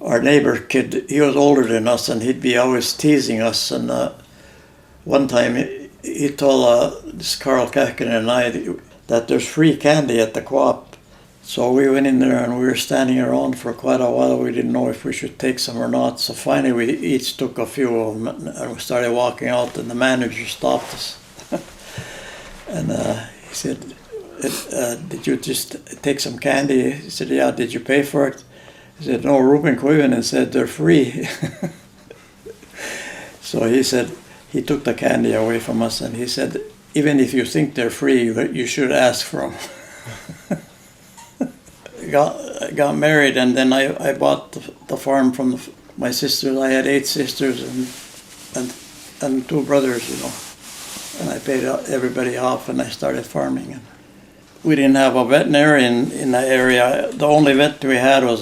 our neighbor kid, he was older than us, and he'd be always teasing us. And one time he told this Carl Kakin and I that there's free candy at the co-op. So we went in there and we were standing around for quite a while. We didn't know if we should take some or not. So finally we each took a few of them and we started walking out, and the manager stopped us. And he said, did you just take some candy? He said, yeah. Did you pay for it? He said, no, Reuben Turunen said they're free. So he said, he took the candy away from us, and he said, even if you think they're free, you should ask for them. Got married, and then I bought the farm from my sisters. I had 8 sisters and 2 brothers, and I paid everybody off, and I started farming. And we didn't have a veterinarian in the area. The only vet we had was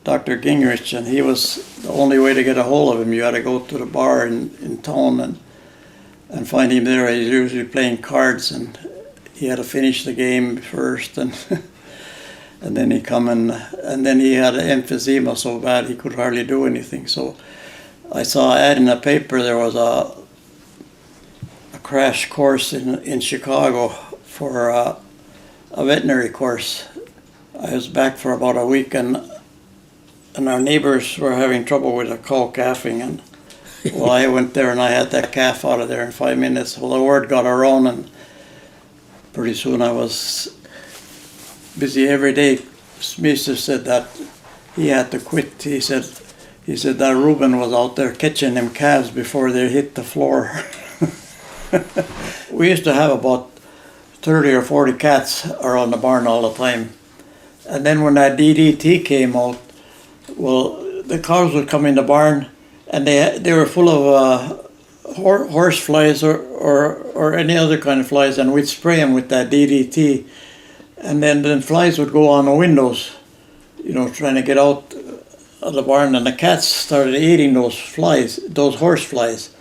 Dr. Gingrich, and he was the only way to get a hold of him. You had to go to the bar in town and find him there. He was usually playing cards, and he had to finish the game first, and and then he come and then he had emphysema so bad he could hardly do anything. So I saw an ad in the paper. There was a crash course in Chicago for a veterinary course. I was back for about a week, and our neighbors were having trouble with a cow calving, and well, I went there and I had that calf out of there in 5 minutes. Well, the word got around, and pretty soon I was busy every day. Smith said that he had to quit. He said that Reuben was out there catching them calves before they hit the floor. We used to have about 30 or 40 cats around the barn all the time. And then when that DDT came out, well, the cows would come in the barn, and they were full of horse flies or any other kind of flies, and we'd spray them with that DDT. And then flies would go on the windows, trying to get out of the barn, and the cats started eating those flies, those horse flies.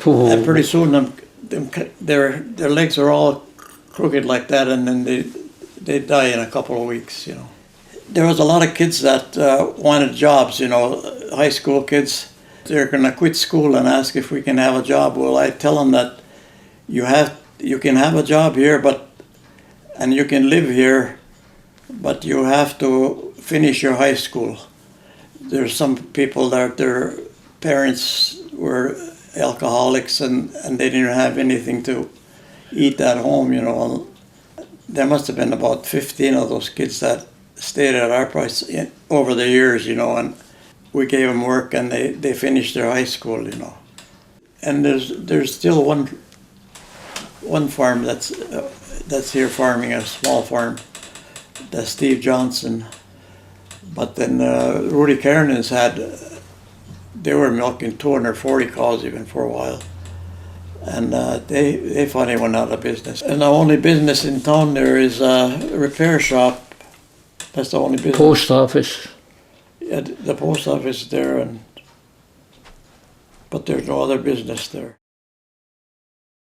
Ooh. And pretty soon their legs are all crooked like that, and then they die in a couple of weeks. There was a lot of kids that wanted jobs, high school kids. They're going to quit school and ask if we can have a job. Well, I tell them that you can have a job here, and you can live here, but you have to finish your high school. There's some people that their parents were alcoholics and they didn't have anything to eat at home, There must have been about 15 of those kids that stayed at our place over the years, and we gave them work, and they finished their high school, And there's still one farm that's here farming, a small farm. That's Steve Johnson. But then Rudy Kearnan's they were milking 240 cows even for a while. And they finally went out of business. And the only business in town there is a repair shop. That's the only business. Post office. Yeah, the post office there, but there's no other business there.